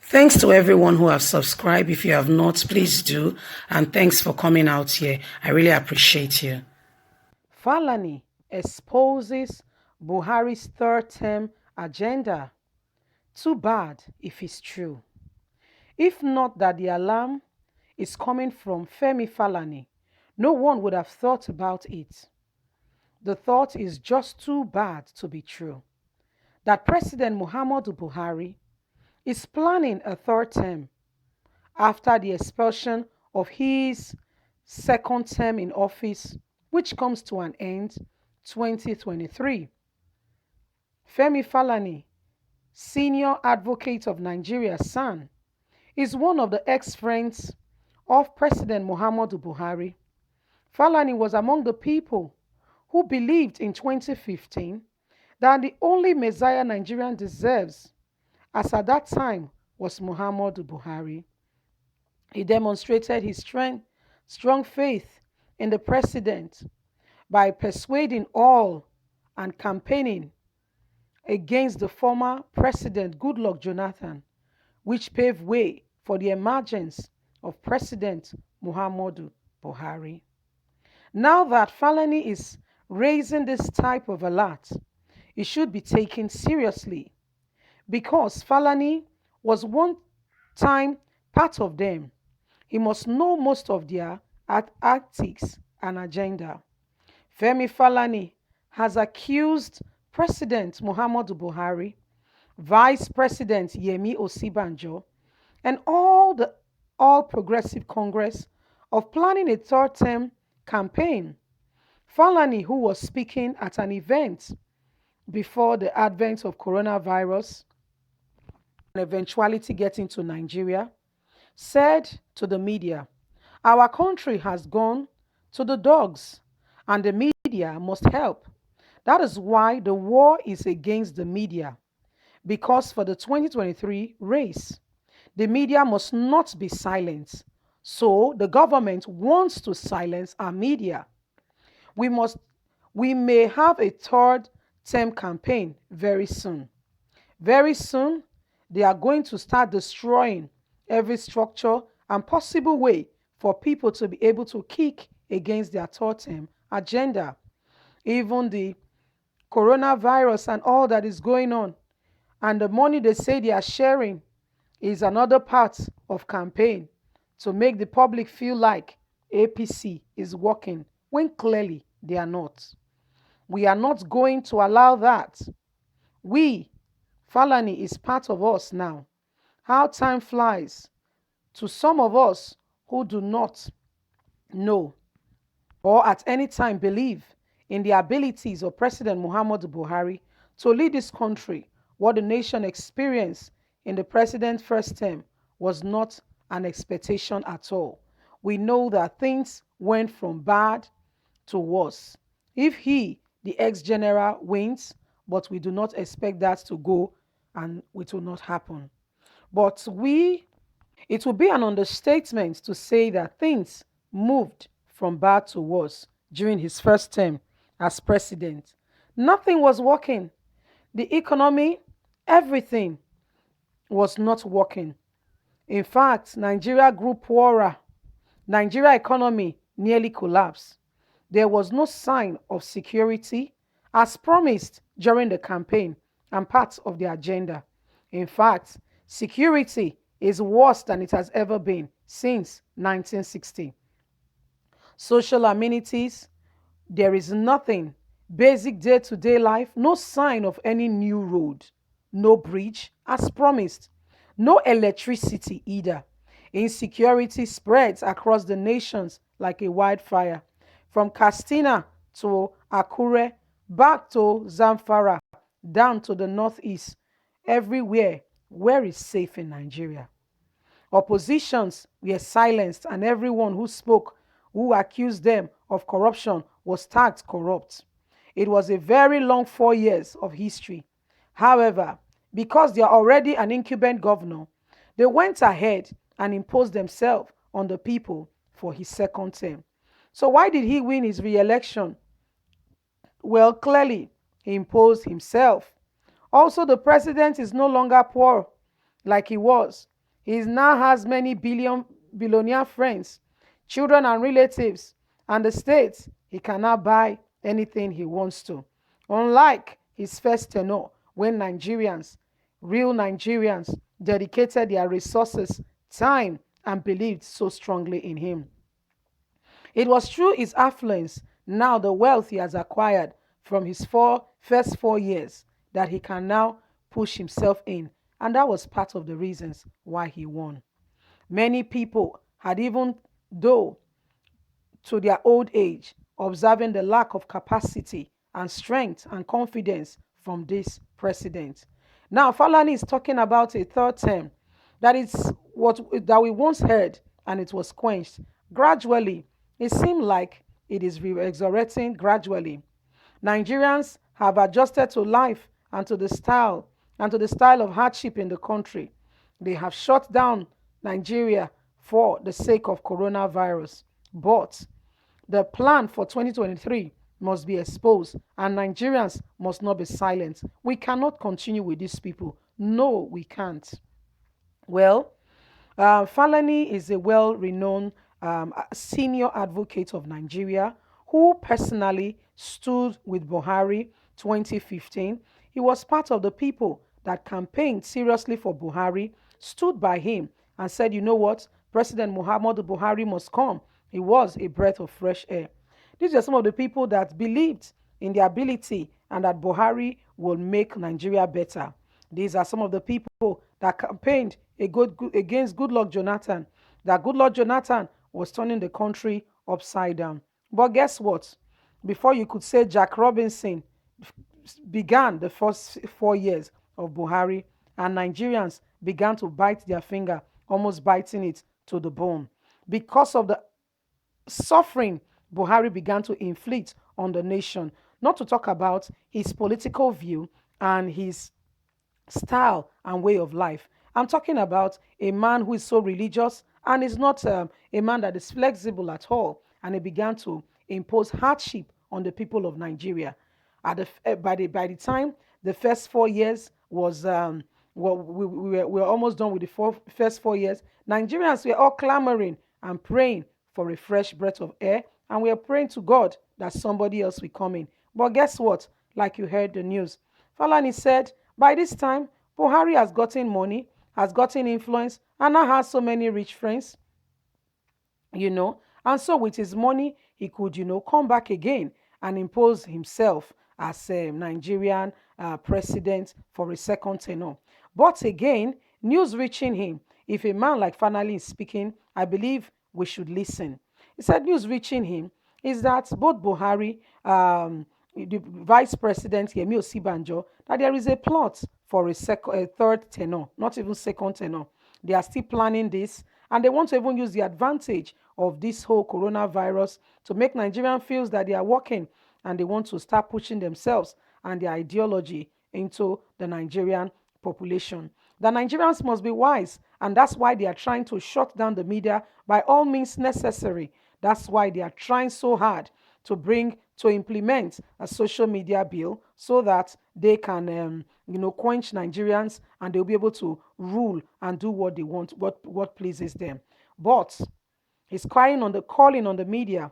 Thanks to everyone who have subscribed. If you have not, please do. And thanks for coming out here. I really appreciate you. Falana exposes Buhari's third-term agenda. Too bad if it's true. If not that the alarm is coming from Femi Falana, no one would have thought about it. The thought is just too bad to be true. That President Muhammadu Buhari is planning a third term after the expulsion of his second term in office, which comes to an end 2023. Femi Falana, senior advocate of Nigeria, SAN, is one of the ex-friends of President Muhammadu Buhari. Falana was among the people who believed in 2015 that the only Messiah Nigeria deserves, as at that time, was Muhammadu Buhari. He demonstrated his strong faith in the president by persuading all and campaigning against the former president Goodluck Jonathan, which paved way for the emergence of President Muhammadu Buhari. Now that Falana is raising this type of alert, it should be taken seriously because Falana was one time part of them. He must know most of their tactics and agenda. Femi Falana has accused President Muhammadu Buhari, Vice President Yemi Osibanjo, and all the All Progressive Congress of planning a third-term campaign. Falana, who was speaking at an event before the advent of coronavirus and eventuality getting to Nigeria, said to the media, "Our country has gone to the dogs and the media must help. That is why the war is against the media, because for the 2023 race, the media must not be silent. So the government wants to silence our media. We may have a third term campaign very soon. Very soon, they are going to start destroying every structure and possible way for people to be able to kick against their third term agenda. Even the coronavirus and all that is going on, and the money they say they are sharing is another part of campaign to make the public feel like APC is working when clearly they are not. We are not going to allow that. Falana is part of us now. How time flies. To some of us who do not know or at any time believe in the abilities of President Muhammadu Buhari to lead this country, what the nation experienced in the president's first term was not an expectation at all. We know that things went from bad to worse. If he, the ex-general, wins, but we do not expect that to go and it will not happen. But it will be an understatement to say that things moved from bad to worse during his first term as president. Nothing was working. The economy, everything was not working. In fact, Nigeria grew poorer. Nigeria economy nearly collapsed. There was no sign of security as promised during the campaign and part of the agenda. In fact, security is worse than it has ever been since 1960. Social amenities, there is nothing. Basic day-to-day life, no sign of any new road, no bridge as promised, no electricity either. Insecurity spreads across the nations like a wildfire, from Katsina to Akure, back to Zamfara, down to the northeast, everywhere. Where is safe in Nigeria? Oppositions were silenced, and everyone who spoke, who accused them of corruption, was tagged corrupt. It was a very long 4 years of history. However, because they are already an incumbent governor, they went ahead and imposed themselves on the people for his second term. So why did he win his re-election? Well, clearly, he imposed himself. Also, the president is no longer poor like he was. He now has many billionaire friends, children and relatives, and the state, he can now buy anything he wants to. Unlike his first tenure, when Nigerians, real Nigerians, dedicated their resources, time, and believed so strongly in him. It was through his affluence, now the wealth he has acquired from his first 4 years, that he can now push himself in. And that was part of the reasons why he won. Many people had, even though to their old age, observing the lack of capacity and strength and confidence from this president. Now, Falana is talking about a third term. That is what that we once heard, and it was quenched. Gradually, it seemed like it is resurrecting gradually. Nigerians have adjusted to life and to the style of hardship in the country. They have shut down Nigeria for the sake of coronavirus. But the plan for 2023 must be exposed, and Nigerians must not be silent. We cannot continue with these people. No, we can't. Well, Falani is a well renowned senior advocate of Nigeria who personally stood with Buhari 2015. He was part of the people that campaigned seriously for Buhari, stood by him, and said, you know what, President Muhammadu Buhari must come. He was a breath of fresh air. These are some of the people that believed in the ability and that Buhari will make Nigeria better. These are some of the people that campaigned against Goodluck Jonathan, that Goodluck Jonathan was turning the country upside down. But guess what? Before you could say Jack Robinson began the first 4 years of Buhari, and Nigerians began to bite their finger, almost biting it to the bone. Because of the suffering Buhari began to inflict on the nation, not to talk about his political view and his style and way of life. I'm talking about a man who is so religious and is not a man that is flexible at all. And he began to impose hardship on the people of Nigeria. By the time the first 4 years was, we were almost done with the first 4 years, Nigerians were all clamoring and praying for a fresh breath of air. And we are praying to God that somebody else will come in. But guess what? Like you heard the news, Falani said by this time, Buhari has gotten money, has gotten influence, and now has so many rich friends, And so with his money, he could, come back again and impose himself as a Nigerian president for a second tenure. But again, news reaching him, if a man like Falana is speaking, I believe we should listen. He said news reaching him is that both Buhari, the Vice President Yemi Osibanjo, that there is a plot for a third tenure, not even second tenure. They are still planning this, and they want to even use the advantage of this whole coronavirus to make Nigerian feel that they are working, and they want to start pushing themselves and their ideology into the Nigerian population. The Nigerians must be wise, and that's why they are trying to shut down the media by all means necessary. That's why they are trying so hard to implement a social media bill so that they can, quench Nigerians, and they'll be able to rule and do what they want, what pleases them. But he's calling on the media,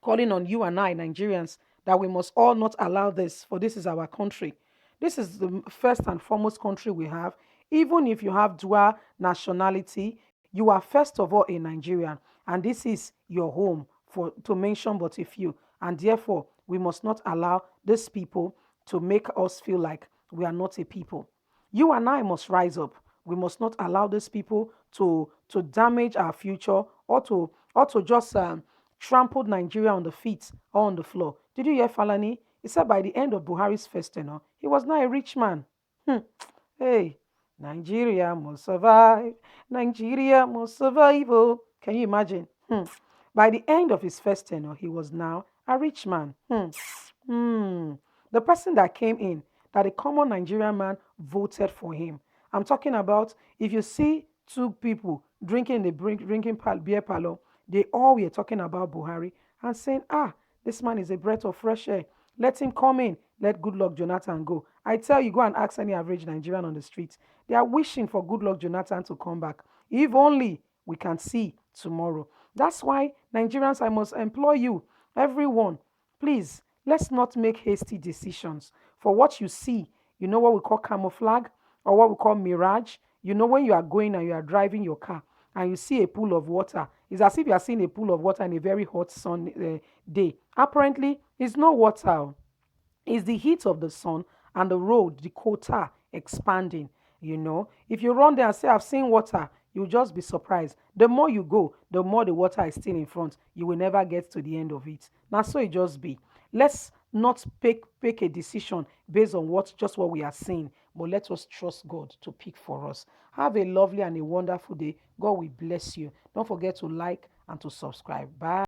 calling on you and I, Nigerians, that we must all not allow this, for this is our country. This is the first and foremost country we have. Even if you have dual nationality, you are first of all a Nigerian, and this is your home, to mention but a few. And therefore, we must not allow these people to make us feel like we are not a people. You and I must rise up. We must not allow these people to damage our future, or to just trample Nigeria on the feet or on the floor. Did you hear Falani? He said by the end of Buhari's first tenure, he was now a rich man. Hey, Nigeria must survive. Nigeria must survive. Oh, can you imagine? By the end of his first tenure, he was now a rich man. The person that came in, that a common Nigerian man voted for him. I'm talking about, if you see two people drinking beer parlor, they all were talking about Buhari and saying, this man is a breath of fresh air. Let him come in. Let Goodluck Jonathan go. I tell you, go and ask any average Nigerian on the street. They are wishing for Goodluck Jonathan to come back. If only we can see tomorrow. That's why, Nigerians, I must implore you, everyone, please, let's not make hasty decisions. For what you see, you know what we call camouflage or what we call mirage. You know, when you are going and you are driving your car and you see a pool of water, it's as if you are seeing a pool of water in a very hot sun day. Apparently, it's not water. It's the heat of the sun and the road, the quota expanding. If you run there and say, I've seen water, you'll just be surprised. The more you go, the more the water is still in front. You will never get to the end of it. Now, so it just be. Let's not pick a decision based on what we are seeing, but let us trust God to pick for us. Have a lovely and a wonderful day. God will bless you. Don't forget to like and to subscribe. Bye.